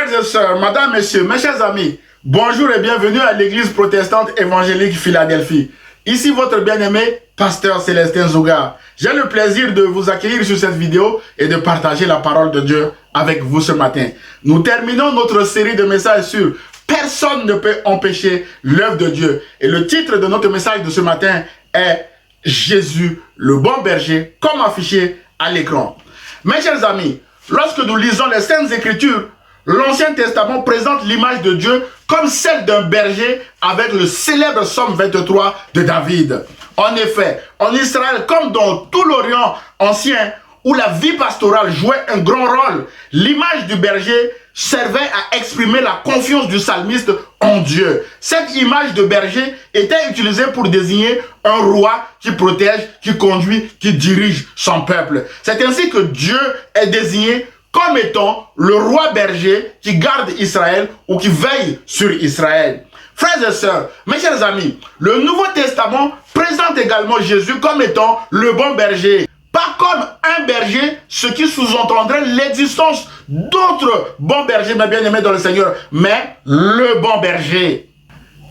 Frères et sœurs, madame, messieurs, mes chers amis, bonjour et bienvenue à l'église protestante évangélique Philadelphie. Ici votre bien-aimé, pasteur Célestin Zouga. J'ai le plaisir de vous accueillir sur cette vidéo et de partager la parole de Dieu avec vous ce matin. Nous terminons notre série de messages sur « Personne ne peut empêcher l'œuvre de Dieu ». Et le titre de notre message de ce matin est « Jésus, le bon berger », comme affiché à l'écran. Mes chers amis, lorsque nous lisons les Saintes Écritures, l'Ancien Testament présente l'image de Dieu comme celle d'un berger avec le célèbre Psaume 23 de David. En effet, en Israël, comme dans tout l'Orient ancien, où la vie pastorale jouait un grand rôle, l'image du berger servait à exprimer la confiance du psalmiste en Dieu. Cette image de berger était utilisée pour désigner un roi qui protège, qui conduit, qui dirige son peuple. C'est ainsi que Dieu est désigné comme étant le roi berger qui garde Israël ou qui veille sur Israël. Frères et sœurs, mes chers amis, le Nouveau Testament présente également Jésus comme étant le bon berger. Pas comme un berger, ce qui sous-entendrait l'existence d'autres bons bergers, mes bien-aimés dans le Seigneur, mais le bon berger.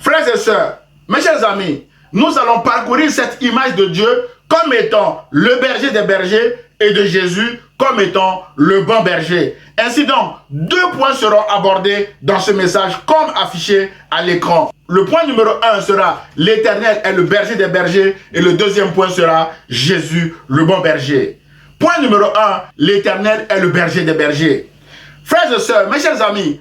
Frères et sœurs, mes chers amis, nous allons parcourir cette image de Dieu comme étant le berger des bergers et de Jésus comme étant le bon berger. Ainsi donc, deux points seront abordés dans ce message comme affiché à l'écran. Le point numéro 1 sera l'Éternel est le berger des bergers et le deuxième point sera Jésus, le bon berger. Point numéro 1, l'Éternel est le berger des bergers. Frères et sœurs, mes chers amis,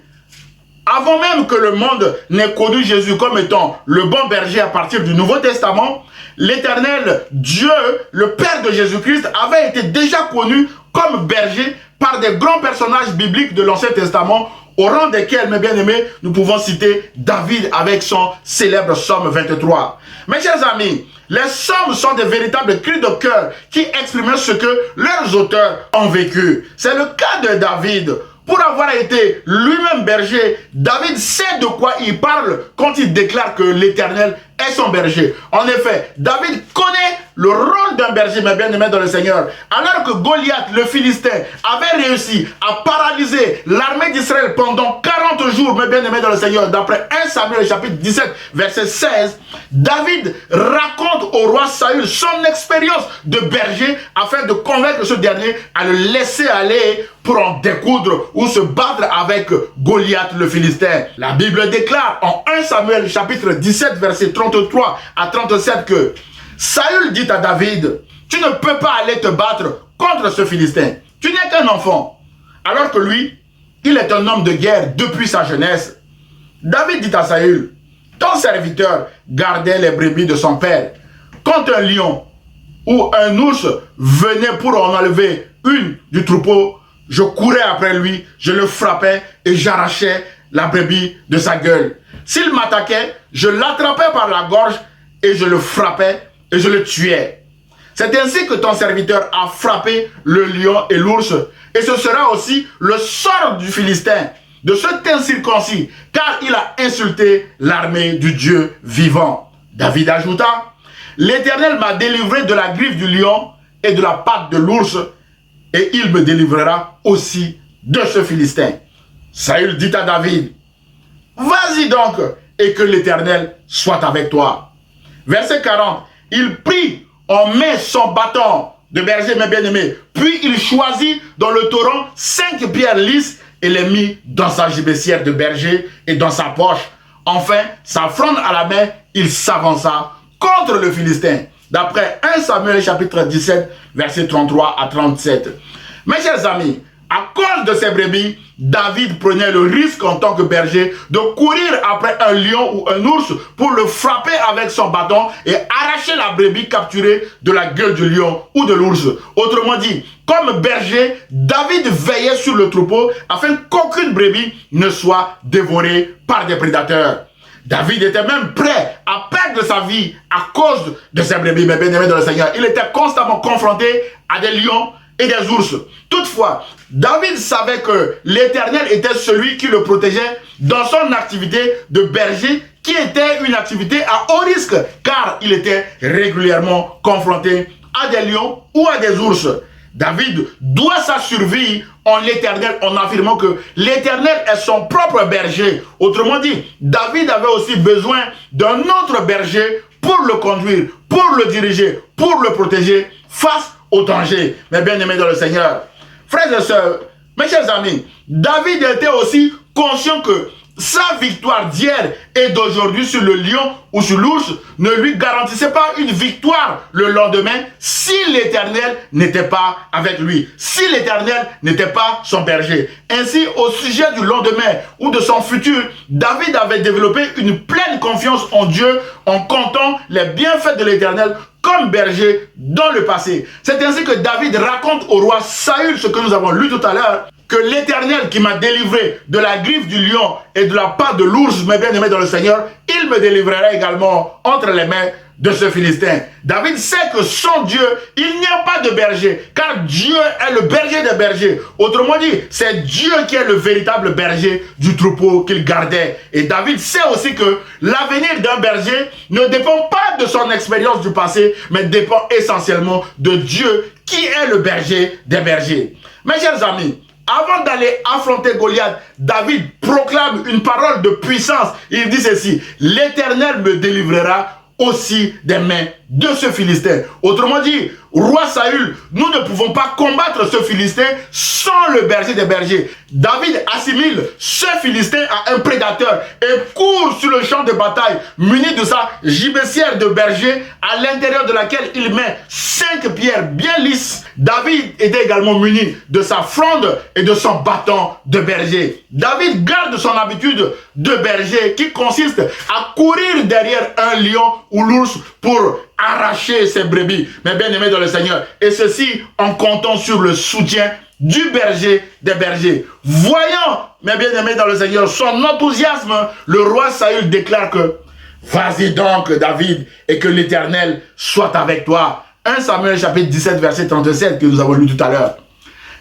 avant même que le monde n'ait connu Jésus comme étant le bon berger à partir du Nouveau Testament, l'Éternel, Dieu, le Père de Jésus-Christ, avait été déjà connu comme berger par des grands personnages bibliques de l'Ancien Testament, au rang desquels, mes bien-aimés, nous pouvons citer David avec son célèbre Psaume 23. Mes chers amis, les psaumes sont des véritables cris de cœur qui exprimaient ce que leurs auteurs ont vécu. C'est le cas de David. Pour avoir été lui-même berger, David sait de quoi il parle quand il déclare que l'Éternel est son berger. En effet, David connaît le rôle d'un berger, mes bien-aimés dans le Seigneur. Alors que Goliath, le Philistin, avait réussi à paralyser l'armée d'Israël pendant 40 jours, mes bien-aimés dans le Seigneur, d'après 1 Samuel chapitre 17, verset 16, David raconte au roi Saül son expérience de berger afin de convaincre ce dernier à le laisser aller pour en découdre ou se battre avec Goliath le Philistin. La Bible déclare en 1 Samuel chapitre 17, verset 33 à 37 que Saül dit à David, tu ne peux pas aller te battre contre ce Philistin. Tu n'es qu'un enfant. Alors que lui, il est un homme de guerre depuis sa jeunesse. David dit à Saül, ton serviteur gardait les brebis de son père. Quand un lion ou un ours venait pour en enlever une du troupeau, je courais après lui, je le frappais et j'arrachais la brebis de sa gueule. S'il m'attaquait, je l'attrapais par la gorge et je le frappais et je le tuais. C'est ainsi que ton serviteur a frappé le lion et l'ours. Et ce sera aussi le sort du Philistin, de cet incirconcis, car il a insulté l'armée du Dieu vivant. David ajouta, l'Éternel m'a délivré de la griffe du lion et de la patte de l'ours, et il me délivrera aussi de ce Philistin. Saül dit à David, vas-y donc, et que l'Éternel soit avec toi. Verset 40, il prit en main son bâton de berger, mes bien-aimés, puis il choisit dans le torrent 5 pierres lisses et les mit dans sa gibecière de berger et dans sa poche. Enfin, sa fronde à la main, il s'avança contre le Philistin. D'après 1 Samuel chapitre 17, versets 33 à 37. Mes chers amis, à cause de ces brebis, David prenait le risque en tant que berger de courir après un lion ou un ours pour le frapper avec son bâton et arracher la brebis capturée de la gueule du lion ou de l'ours. Autrement dit, comme berger, David veillait sur le troupeau afin qu'aucune brebis ne soit dévorée par des prédateurs. David était même prêt à perdre sa vie à cause de ces brebis, mes bien-aimés dans le Seigneur. Il était constamment confronté à des lions et des ours. Toutefois, David savait que l'Éternel était celui qui le protégeait dans son activité de berger, qui était une activité à haut risque, car il était régulièrement confronté à des lions ou à des ours. David doit sa survie en l'Éternel en affirmant que l'Éternel est son propre berger. Autrement dit, David avait aussi besoin d'un autre berger pour le conduire, pour le diriger, pour le protéger face au danger. Mes bien-aimés dans le Seigneur, frères et sœurs, mes chers amis, David était aussi conscient que sa victoire d'hier et d'aujourd'hui sur le lion ou sur l'ours ne lui garantissait pas une victoire le lendemain si l'Éternel n'était pas avec lui, si l'Éternel n'était pas son berger. Ainsi, au sujet du lendemain ou de son futur, David avait développé une pleine confiance en Dieu en comptant les bienfaits de l'Éternel comme berger dans le passé. C'est ainsi que David raconte au roi Saül ce que nous avons lu tout à l'heure, que l'Éternel qui m'a délivré de la griffe du lion et de la patte de l'ours, mes bien-aimés dans le Seigneur, il me délivrera également entre les mains de ce Philistin. David sait que sans Dieu, il n'y a pas de berger, car Dieu est le berger des bergers. Autrement dit, c'est Dieu qui est le véritable berger du troupeau qu'il gardait. Et David sait aussi que l'avenir d'un berger ne dépend pas de son expérience du passé, mais dépend essentiellement de Dieu qui est le berger des bergers. Mes chers amis, avant d'aller affronter Goliath, David proclame une parole de puissance. Il dit ceci: l'Éternel me délivrera aussi des mains de ce Philistin. Autrement dit, roi Saül, nous ne pouvons pas combattre ce Philistin sans le berger des bergers. David assimile ce Philistin à un prédateur et court sur le champ de bataille muni de sa gibecière de berger à l'intérieur de laquelle il met 5 pierres bien lisses. David était également muni de sa fronde et de son bâton de berger. David garde son habitude de berger qui consiste à courir derrière un lion ou l'ours pour arracher ses brebis, mes bien-aimés dans le Seigneur, et ceci en comptant sur le soutien du berger des bergers. Voyant, mes bien-aimés dans le Seigneur, son enthousiasme, le roi Saül déclare que vas-y donc David, et que l'Éternel soit avec toi. 1 Samuel chapitre 17 verset 37 que nous avons lu tout à l'heure.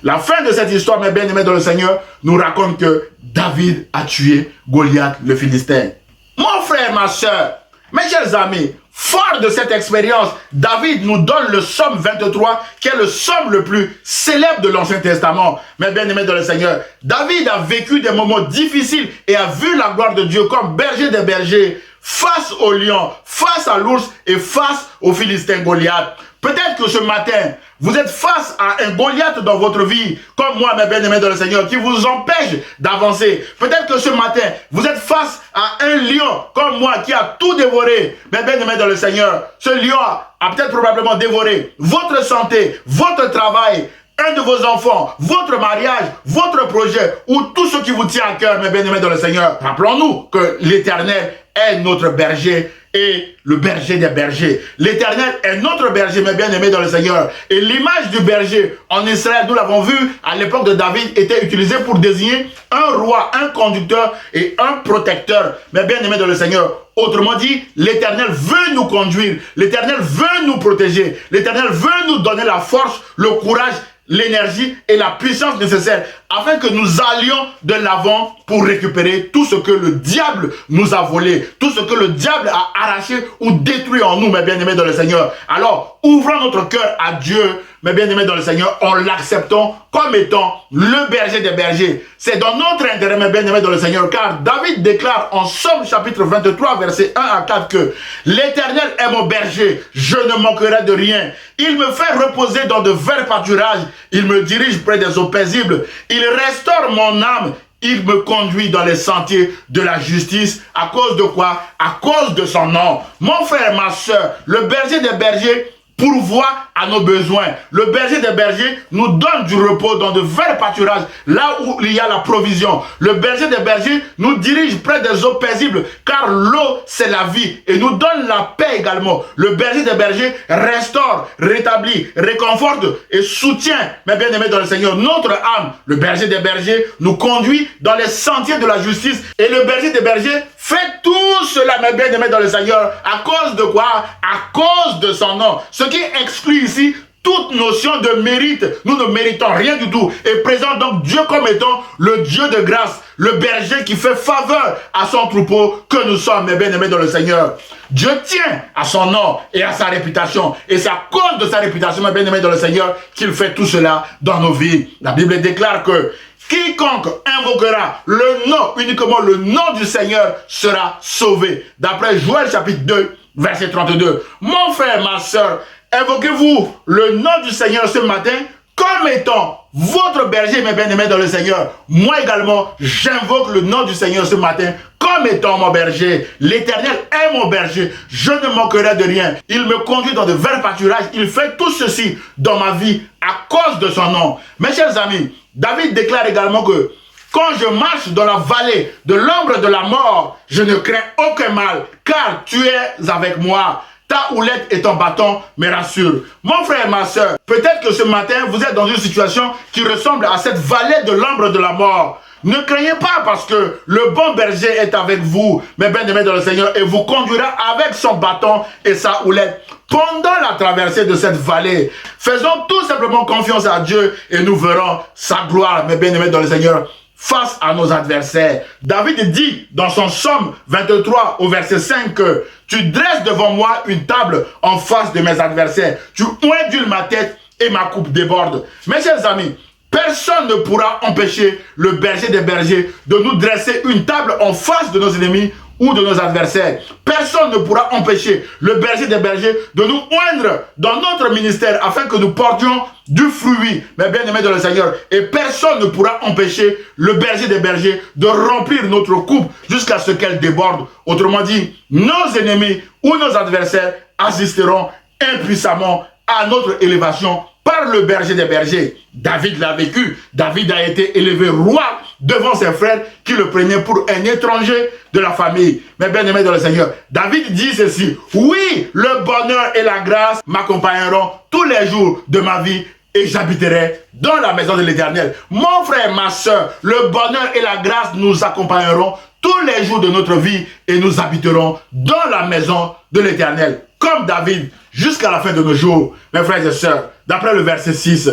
La fin de cette histoire, mes bien-aimés dans le Seigneur, nous raconte que David a tué Goliath le Philistin. Mon frère, ma soeur, mes chers amis, fort de cette expérience, David nous donne le psaume 23, qui est le psaume le plus célèbre de l'Ancien Testament. Mes bien-aimés dans le Seigneur, David a vécu des moments difficiles et a vu la gloire de Dieu comme berger des bergers, face au lion, face à l'ours et face au Philistin Goliath. Peut-être que ce matin, vous êtes face à un Goliath dans votre vie, comme moi, mes bien-aimés dans le Seigneur, qui vous empêche d'avancer. Peut-être que ce matin, vous êtes face à un lion, comme moi, qui a tout dévoré. Mes bien-aimés dans le Seigneur, ce lion a peut-être probablement dévoré votre santé, votre travail, un de vos enfants, votre mariage, votre projet, ou tout ce qui vous tient à cœur, mes bien-aimés dans le Seigneur. Rappelons-nous que l'Éternel est notre berger et le berger des bergers. L'Éternel est notre berger, mes bien-aimés dans le Seigneur. Et l'image du berger en Israël, nous l'avons vu à l'époque de David, était utilisée pour désigner un roi, un conducteur et un protecteur, mes bien-aimés dans le Seigneur. Autrement dit, l'Éternel veut nous conduire, l'Éternel veut nous protéger, l'Éternel veut nous donner la force, le courage, l'énergie et la puissance nécessaires afin que nous allions de l'avant pour récupérer tout ce que le diable nous a volé, tout ce que le diable a arraché ou détruit en nous, mes bien-aimés dans le Seigneur. Alors, ouvrons notre cœur à Dieu, mes bien-aimés dans le Seigneur, en l'acceptant comme étant le berger des bergers. C'est dans notre intérêt, mes bien-aimés dans le Seigneur, car David déclare en Somme chapitre 23, versets 1 à 4 que l'Éternel est mon berger, je ne manquerai de rien. Il me fait reposer dans de verts pâturages, il me dirige près des eaux paisibles, il restaure mon âme, il me conduit dans les sentiers de la justice. À cause de quoi? À cause de son nom. Mon frère, ma soeur, le berger des bergers pourvoit à nos besoins. Le berger des bergers nous donne du repos dans de verts pâturages, là où il y a la provision. Le berger des bergers nous dirige près des eaux paisibles, car l'eau, c'est la vie, et nous donne la paix également. Le berger des bergers restaure, rétablit, réconforte et soutient, mes bien-aimés dans le Seigneur, notre âme. Le berger des bergers nous conduit dans les sentiers de la justice, et le berger des bergers fait tout cela, mes bien-aimés dans le Seigneur, à cause de quoi? À cause de son nom. Ce qui exclut ici toute notion de mérite. Nous ne méritons rien du tout. Et présente donc Dieu comme étant le Dieu de grâce, le berger qui fait faveur à son troupeau que nous sommes, mes bien-aimés dans le Seigneur. Dieu tient à son nom et à sa réputation. Et c'est à cause de sa réputation, mes bien-aimés dans le Seigneur, qu'il fait tout cela dans nos vies. La Bible déclare que quiconque invoquera le nom, uniquement le nom du Seigneur, sera sauvé. D'après Joël chapitre 2, verset 32. Mon frère, ma soeur, invoquez-vous le nom du Seigneur ce matin comme étant votre berger, mes bien-aimés dans le Seigneur. Moi également, j'invoque le nom du Seigneur ce matin comme étant mon berger. L'Éternel est mon berger. Je ne manquerai de rien. Il me conduit dans de verts pâturages. Il fait tout ceci dans ma vie à cause de son nom. Mes chers amis, David déclare également que quand je marche dans la vallée de l'ombre de la mort, je ne crains aucun mal, car tu es avec moi. Ta houlette et ton bâton me rassurent. Mon frère et ma soeur, peut-être que ce matin, vous êtes dans une situation qui ressemble à cette vallée de l'ombre de la mort. Ne craignez pas parce que le bon berger est avec vous, mes bien-aimés dans le Seigneur, et vous conduira avec son bâton et sa houlette. Pendant la traversée de cette vallée, faisons tout simplement confiance à Dieu et nous verrons sa gloire, mes bien-aimés dans le Seigneur, face à nos adversaires. David dit dans son psaume 23 au verset 5 que tu dresses devant moi une table en face de mes adversaires. Tu oindules ma tête et ma coupe déborde. Mes chers amis, personne ne pourra empêcher le berger des bergers de nous dresser une table en face de nos ennemis ou de nos adversaires. Personne ne pourra empêcher le berger des bergers de nous oindre dans notre ministère afin que nous portions du fruit, mes bien-aimés dans le Seigneur. Et personne ne pourra empêcher le berger des bergers de remplir notre coupe jusqu'à ce qu'elle déborde. Autrement dit, nos ennemis ou nos adversaires assisteront impuissamment à notre élévation par le berger des bergers. David l'a vécu. David a été élevé roi devant ses frères qui le prenaient pour un étranger de la famille. Mais bien aimé dans le Seigneur, David dit ceci: oui, le bonheur et la grâce m'accompagneront tous les jours de ma vie et j'habiterai dans la maison de l'Éternel. Mon frère, ma soeur, le bonheur et la grâce nous accompagneront tous les jours de notre vie et nous habiterons dans la maison de l'Éternel. Comme David, jusqu'à la fin de nos jours, mes frères et sœurs, d'après le verset 6.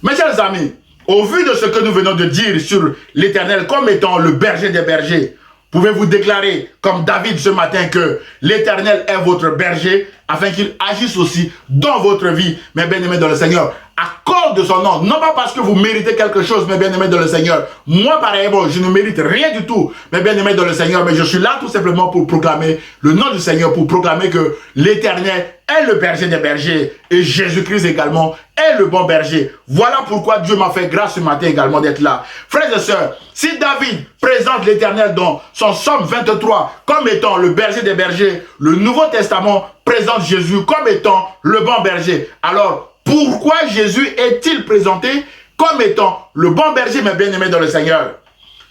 Mes chers amis, au vu de ce que nous venons de dire sur l'Éternel comme étant le berger des bergers, pouvez-vous déclarer, comme David ce matin, que l'Éternel est votre berger, afin qu'il agisse aussi dans votre vie, mes bien-aimés dans le Seigneur, à cause de son nom, non pas parce que vous méritez quelque chose, mes bien-aimés dans le Seigneur. Moi, pareillement, je ne mérite rien du tout, mes bien-aimés dans le Seigneur, mais je suis là tout simplement pour proclamer le nom du Seigneur, pour proclamer que l'Éternel est le berger des bergers, et Jésus-Christ également est le bon berger. Voilà pourquoi Dieu m'a fait grâce ce matin également d'être là. Frères et sœurs, si David présente l'Éternel dans son psaume 23 comme étant le berger des bergers, le Nouveau Testament présente Jésus comme étant le bon berger. Alors, pourquoi Jésus est-il présenté comme étant le bon berger, mes bien-aimés dans le Seigneur?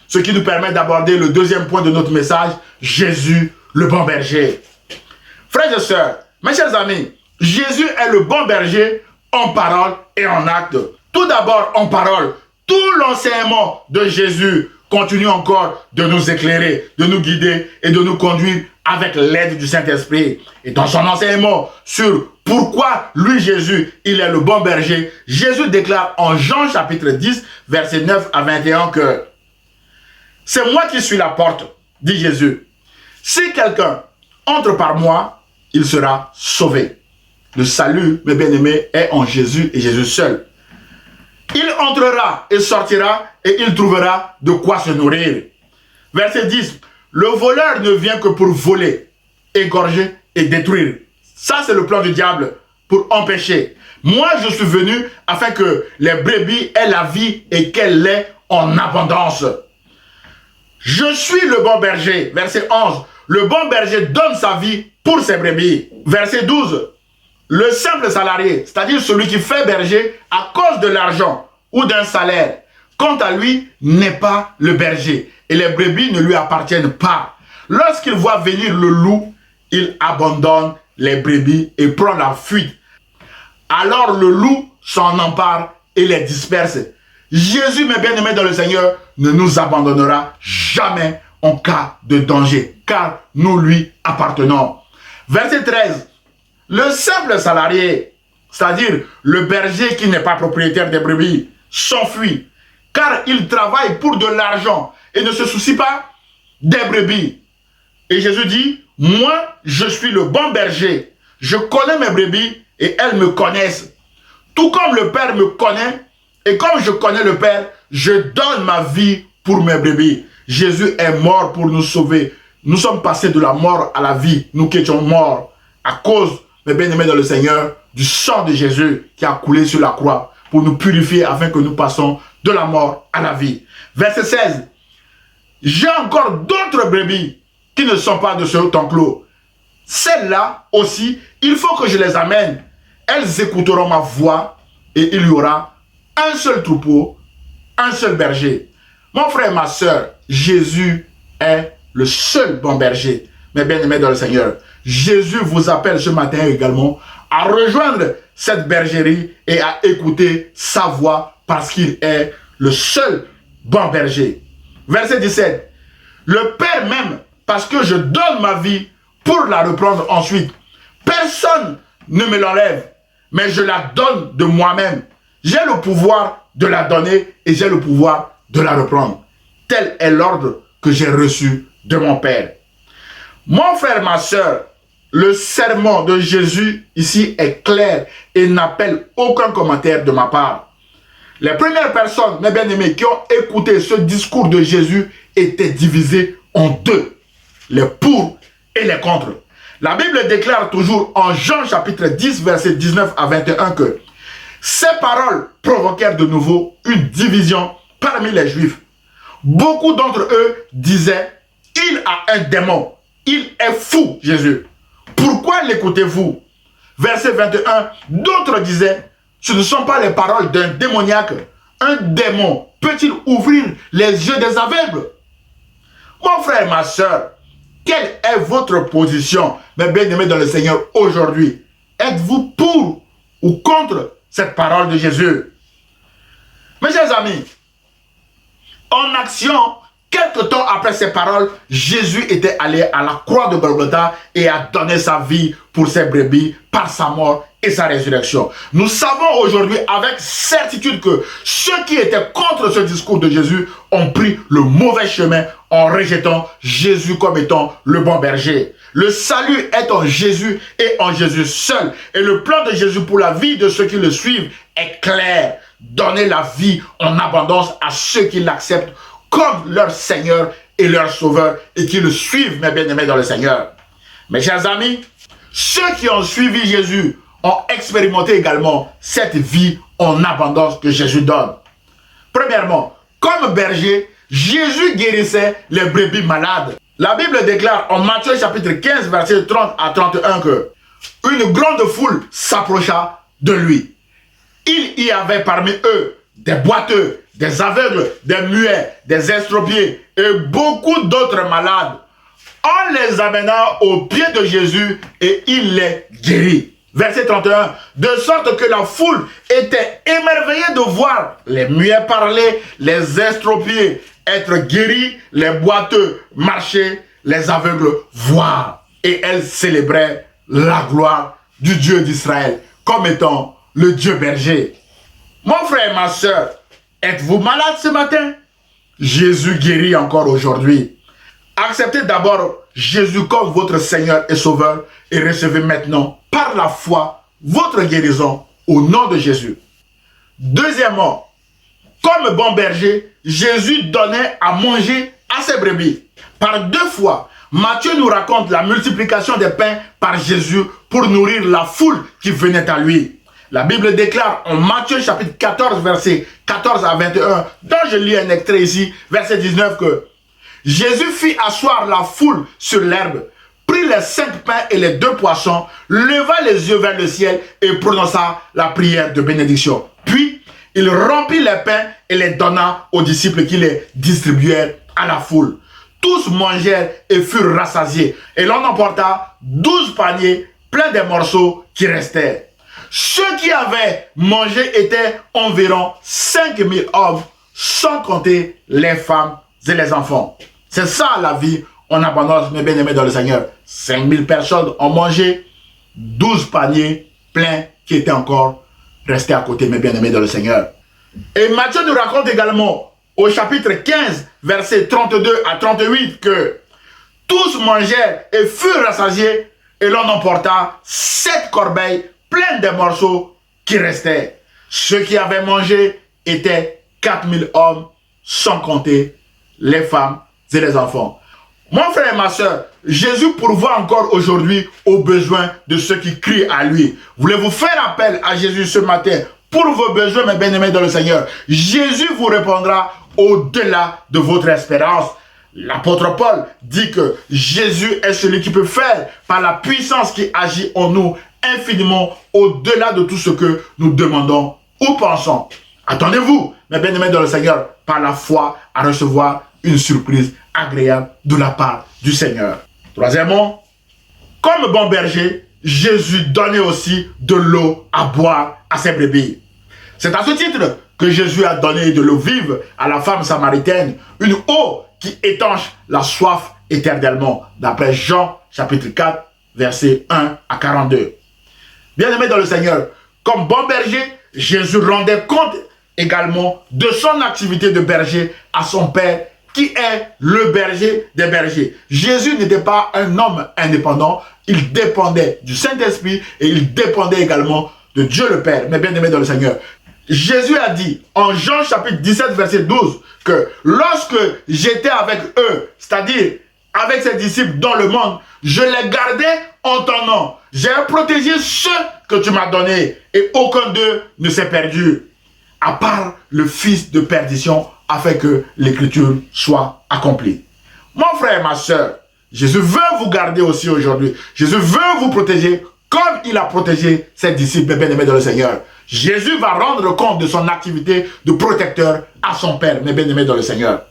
Ce qui nous permet d'aborder le deuxième point de notre message, Jésus, le bon berger. Frères et sœurs, mes chers amis, Jésus est le bon berger en parole et en acte. Tout d'abord en parole, tout l'enseignement de Jésus continue encore de nous éclairer, de nous guider et de nous conduire avec l'aide du Saint-Esprit. Et dans son enseignement sur pourquoi lui, Jésus, il est le bon berger, Jésus déclare en Jean chapitre 10, versets 9 à 21 que « C'est moi qui suis la porte, dit Jésus. Si quelqu'un entre par moi, il sera sauvé. » Le salut, mes bien-aimés, est en Jésus et Jésus seul. Il entrera et sortira et il trouvera de quoi se nourrir. Verset 10. Le voleur ne vient que pour voler, égorger et détruire. Ça, c'est le plan du diable pour empêcher. Moi, je suis venu afin que les brebis aient la vie et qu'elle l'ait en abondance. Je suis le bon berger. Verset 11. Le bon berger donne sa vie pour ses brebis. Verset 12. Le simple salarié, c'est-à-dire celui qui fait berger à cause de l'argent ou d'un salaire, quant à lui, n'est pas le berger. Et les brebis ne lui appartiennent pas. Lorsqu'il voit venir le loup, il abandonne les brebis et prend la fuite. Alors le loup s'en empare et les disperse. Jésus, mes bien-aimés dans le Seigneur, ne nous abandonnera jamais en cas de danger, car nous lui appartenons. Verset 13. Le simple salarié c'est-à-dire le berger qui n'est pas propriétaire des brebis, s'enfuit, car il travaille pour de l'argent et ne se soucie pas des brebis. Et Jésus dit, moi, je suis le bon berger. Je connais mes brebis et elles me connaissent. Tout comme le Père me connaît et comme je connais le Père, je donne ma vie pour mes brebis. Jésus est mort pour nous sauver. Nous sommes passés de la mort à la vie, nous qui étions morts, à cause, mes bien-aimés dans le Seigneur, du sang de Jésus qui a coulé sur la croix pour nous purifier afin que nous passions de la mort à la vie. Verset 16. J'ai encore d'autres brebis qui ne sont pas de ce enclos. Celles-là aussi, il faut que je les amène. Elles écouteront ma voix et il y aura un seul troupeau, un seul berger. Mon frère et ma soeur, Jésus est le seul bon berger. Mes bien-aimés dans le Seigneur, Jésus vous appelle ce matin également à rejoindre cette bergerie et à écouter sa voix parce qu'il est le seul bon berger. Verset 17. Le Père m'aime parce que je donne ma vie pour la reprendre ensuite. Personne ne me l'enlève, mais je la donne de moi-même. J'ai le pouvoir de la donner et j'ai le pouvoir de la reprendre. Tel est l'ordre que j'ai reçu de mon Père. Mon frère, ma soeur, le sermon de Jésus ici est clair et n'appelle aucun commentaire de ma part. Les premières personnes, mes bien-aimés, qui ont écouté ce discours de Jésus étaient divisées en deux, les pour et les contre. La Bible déclare toujours en Jean chapitre 10, verset 19 à 21 que ces paroles provoquèrent de nouveau une division parmi les Juifs. Beaucoup d'entre eux disaient, il a un démon, il est fou, Jésus. Pourquoi l'écoutez-vous? Verset 21, d'autres disaient, ce ne sont pas les paroles d'un démoniaque. Un démon peut-il ouvrir les yeux des aveugles? Mon frère, ma soeur, quelle est votre position, mes bien-aimés dans le Seigneur, aujourd'hui? Êtes-vous pour ou contre cette parole de Jésus? Mes chers amis, en action, quelque temps après ces paroles, Jésus était allé à la croix de Golgotha et a donné sa vie pour ses brebis par sa mort et sa résurrection. Nous savons aujourd'hui avec certitude que ceux qui étaient contre ce discours de Jésus ont pris le mauvais chemin en rejetant Jésus comme étant le bon berger. Le salut est en Jésus et en Jésus seul. Et le plan de Jésus pour la vie de ceux qui le suivent est clair. Donner la vie en abondance à ceux qui l'acceptent comme leur Seigneur et leur Sauveur et qui le suivent, mes bien-aimés dans le Seigneur. Mes chers amis, ceux qui ont suivi Jésus ont expérimenté également cette vie en abondance que Jésus donne. Premièrement, comme berger, Jésus guérissait les brebis malades. La Bible déclare en Matthieu chapitre 15, verset 30 à 31 que une grande foule s'approcha de lui. Il y avait parmi eux des boiteux, des aveugles, des muets, des estropiés et beaucoup d'autres malades. On les amena aux pieds de Jésus et il les guérit. Verset 31, de sorte que la foule était émerveillée de voir les muets parler, les estropiés être guéris, les boiteux marcher, les aveugles voir. Et elle célébrait la gloire du Dieu d'Israël comme étant le Dieu berger. Mon frère et ma soeur, êtes-vous malade ce matin? Jésus guérit encore aujourd'hui. Acceptez d'abord Jésus comme votre Seigneur et Sauveur et recevez maintenant par la foi votre guérison au nom de Jésus. Deuxièmement, comme bon berger, Jésus donnait à manger à ses brebis. Par deux fois, Matthieu nous raconte la multiplication des pains par Jésus pour nourrir la foule qui venait à lui. La Bible déclare en Matthieu chapitre 14, verset 14 à 21, dont je lis un extrait ici, verset 19, que Jésus fit asseoir la foule sur l'herbe, prit les 5 pains et les 2 poissons, leva les yeux vers le ciel et prononça la prière de bénédiction. Puis, il remplit les pains et les donna aux disciples qui les distribuèrent à la foule. Tous mangèrent et furent rassasiés, et l'on emporta 12 paniers pleins des morceaux qui restaient. Ceux qui avaient mangé étaient environ 5000 hommes, sans compter les femmes et les enfants. C'est ça la vie en abondance, mes bien-aimés dans le Seigneur. 5000 personnes ont mangé, 12 paniers pleins qui étaient encore restés à côté, mes bien-aimés dans le Seigneur. Et Matthieu nous raconte également au chapitre 15, versets 32 à 38, que tous mangèrent et furent rassasiés, et l'on emporta 7 corbeilles pleines de morceaux qui restaient. Ceux qui avaient mangé étaient 4000 hommes, sans compter les femmes et les enfants. Mon frère et ma soeur, Jésus pourvoit encore aujourd'hui aux besoins de ceux qui crient à lui. Voulez-vous faire appel à Jésus ce matin pour vos besoins, mes bien-aimés dans le Seigneur? Jésus vous répondra au-delà de votre espérance. L'apôtre Paul dit que Jésus est celui qui peut faire, par la puissance qui agit en nous, infiniment au-delà de tout ce que nous demandons ou pensons. Attendez-vous, mes bien-aimés dans le Seigneur, par la foi, à recevoir une surprise agréable de la part du Seigneur. Troisièmement, comme bon berger, Jésus donnait aussi de l'eau à boire à ses brebis. C'est à ce titre que Jésus a donné de l'eau vive à la femme samaritaine, une eau qui étanche la soif éternellement, d'après Jean chapitre 4, versets 1 à 42. Bien-aimés dans le Seigneur, comme bon berger, Jésus rendait compte également de son activité de berger à son Père, qui est le berger des bergers. Jésus n'était pas un homme indépendant, il dépendait du Saint-Esprit et il dépendait également de Dieu le Père. Mais bien aimé dans le Seigneur, Jésus a dit en Jean chapitre 17 verset 12 que lorsque j'étais avec eux, c'est-à-dire avec ses disciples dans le monde, je les gardais en ton nom. J'ai protégé ceux que tu m'as donnés et aucun d'eux ne s'est perdu, à part le fils de perdition, afin que l'écriture soit accomplie. Mon frère et ma soeur, Jésus veut vous garder aussi aujourd'hui. Jésus veut vous protéger comme il a protégé ses disciples bien-aimés dans le Seigneur. Jésus va rendre compte de son activité de protecteur à son Père, mes bien-aimés dans le Seigneur.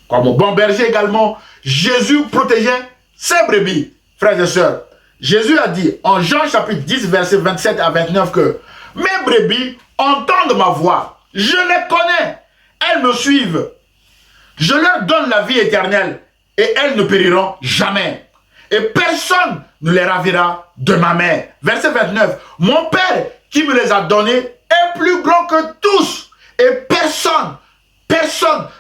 Comme bon berger également, Jésus protégeait ses brebis. Frères et sœurs, Jésus a dit en Jean chapitre 10, versets 27 à 29 que « Mes brebis entendent ma voix, je les connais, elles me suivent. Je leur donne la vie éternelle et elles ne périront jamais. Et personne ne les ravira de ma main. » Verset 29. « Mon Père qui me les a donnés est plus grand que tous et personne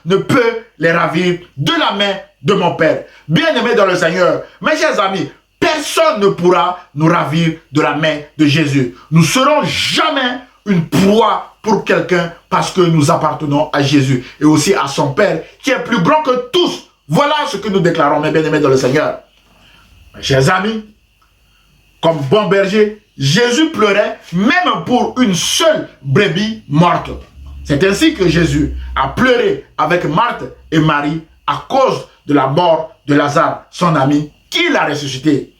ne peut les ravir de la main de mon Père. » Bien-aimés dans le Seigneur, mes chers amis, personne ne pourra nous ravir de la main de Jésus. Nous ne serons jamais une proie pour quelqu'un parce que nous appartenons à Jésus et aussi à son Père qui est plus grand que tous. Voilà ce que nous déclarons, mes bien-aimés dans le Seigneur. Mes chers amis, comme bon berger, Jésus pleurait même pour une seule brebis morte. C'est ainsi que Jésus a pleuré avec Marthe et Marie à cause de la mort de Lazare, son ami, qui l'a ressuscité.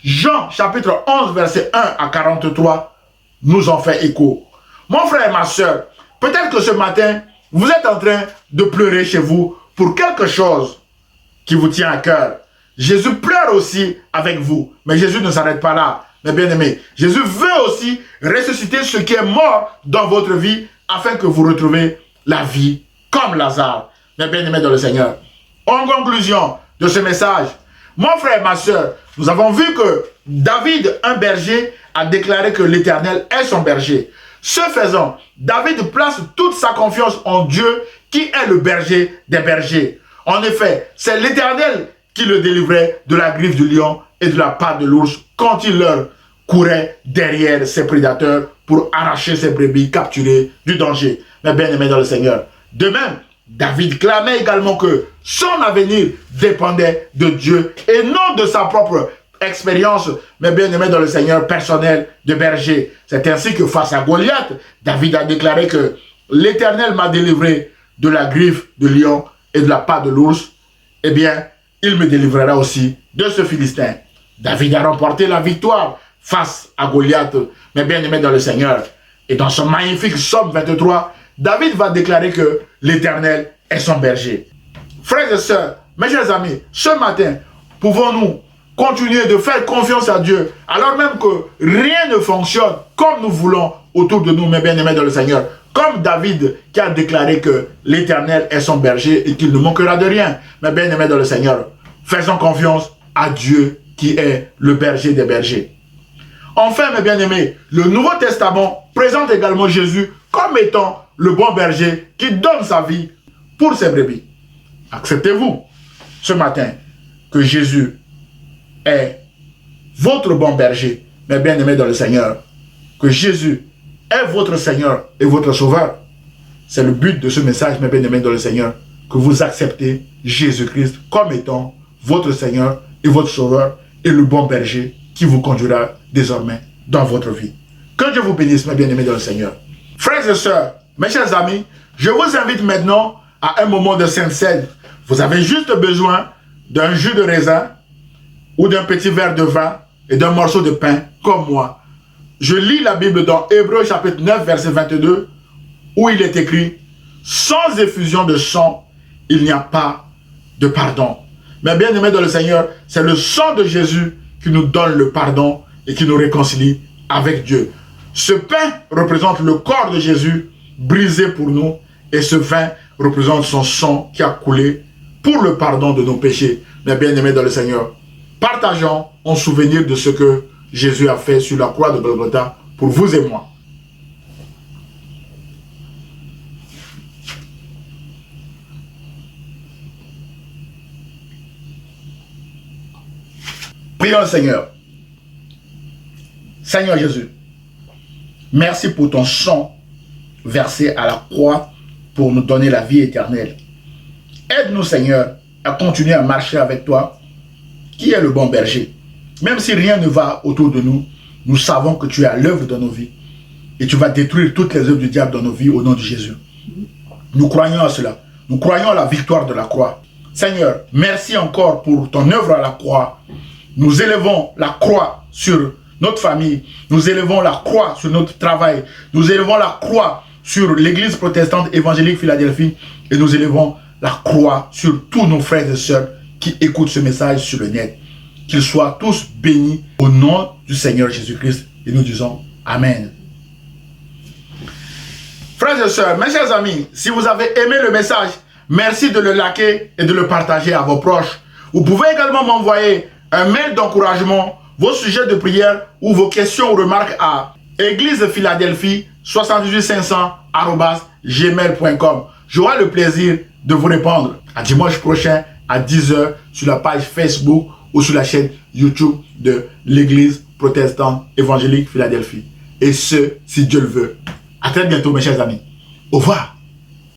Jean chapitre 11, verset 1 à 43 nous en fait écho. Mon frère et ma soeur, peut-être que ce matin, vous êtes en train de pleurer chez vous pour quelque chose qui vous tient à cœur. Jésus pleure aussi avec vous, mais Jésus ne s'arrête pas là. Mais bien aimé, Jésus veut aussi ressusciter ce qui est mort dans votre vie afin que vous retrouviez la vie comme Lazare. Mais bien aimé dans le Seigneur. En conclusion de ce message, mon frère et ma soeur, nous avons vu que David, un berger, a déclaré que l'Éternel est son berger. Ce faisant, David place toute sa confiance en Dieu qui est le berger des bergers. En effet, c'est l'Éternel qui le délivrait de la griffe du lion et de la patte de l'ours quand il leur courait derrière ses prédateurs pour arracher ses brebis capturées du danger. Mais bien aimé dans le Seigneur. De même, David clamait également que son avenir dépendait de Dieu et non de sa propre expérience, mais bien aimé dans le Seigneur personnel de berger. C'est ainsi que face à Goliath, David a déclaré que l'Éternel m'a délivré de la griffe du lion et de la patte de l'ours. Eh bien, il me délivrera aussi de ce Philistin. David a remporté la victoire face à Goliath, mais bien aimé dans le Seigneur. Et dans son magnifique Psaume 23, David va déclarer que l'Éternel est son berger. Frères et sœurs, mes chers amis, ce matin, pouvons-nous continuer de faire confiance à Dieu, alors même que rien ne fonctionne comme nous voulons autour de nous, mes bien-aimés dans le Seigneur. Comme David qui a déclaré que l'Éternel est son berger et qu'il ne manquera de rien, mes bien-aimés dans le Seigneur. Faisons confiance à Dieu qui est le berger des bergers. Enfin, mes bien-aimés, le Nouveau Testament présente également Jésus comme étant le bon berger qui donne sa vie pour ses brebis. Acceptez-vous ce matin que Jésus est votre bon berger, mes bien-aimés dans le Seigneur, que Jésus est votre Seigneur et votre Sauveur. C'est le but de ce message, mes bien-aimés dans le Seigneur, que vous acceptez Jésus-Christ comme étant votre Seigneur et votre Sauveur et le bon berger qui vous conduira désormais dans votre vie. Que Dieu vous bénisse, mes bien-aimés dans le Seigneur. Frères et sœurs, mes chers amis, je vous invite maintenant à un moment de Sainte Seine. Vous avez juste besoin d'un jus de raisin ou d'un petit verre de vin et d'un morceau de pain, comme moi. Je lis la Bible dans Hébreux chapitre 9, verset 22, où il est écrit « Sans effusion de sang, il n'y a pas de pardon. » Mais bien aimés dans le Seigneur, c'est le sang de Jésus qui nous donne le pardon et qui nous réconcilie avec Dieu. Ce pain représente le corps de Jésus brisé pour nous et ce vin représente son sang qui a coulé pour le pardon de nos péchés. Mais bien aimés dans le Seigneur, partageons en souvenir de ce que Jésus a fait sur la croix de Golgotha pour vous et moi. Prions le Seigneur. Seigneur Jésus, merci pour ton sang versé à la croix pour nous donner la vie éternelle. Aide-nous, Seigneur, à continuer à marcher avec toi, qui est le bon berger. Même si rien ne va autour de nous, nous savons que tu es à l'œuvre dans nos vies et tu vas détruire toutes les œuvres du diable dans nos vies au nom de Jésus. Nous croyons à cela. Nous croyons à la victoire de la croix. Seigneur, merci encore pour ton œuvre à la croix. Nous élevons la croix sur notre famille. Nous élevons la croix sur notre travail. Nous élevons la croix sur l'église protestante évangélique Philadelphie. Et nous élevons la croix sur tous nos frères et sœurs qui écoutent ce message sur le net. Qu'ils soient tous bénis au nom du Seigneur Jésus-Christ. Et nous disons Amen. Frères et sœurs, mes chers amis, si vous avez aimé le message, merci de le liker et de le partager à vos proches. Vous pouvez également m'envoyer un mail d'encouragement, vos sujets de prière ou vos questions ou remarques à église-philadelphie78500@gmail.com. J'aurai le plaisir de vous répondre. À dimanche prochain à 10 h sur la page Facebook ou sur la chaîne YouTube de l'église protestante évangélique Philadelphie. Et ce, si Dieu le veut. À très bientôt, mes chers amis. Au revoir.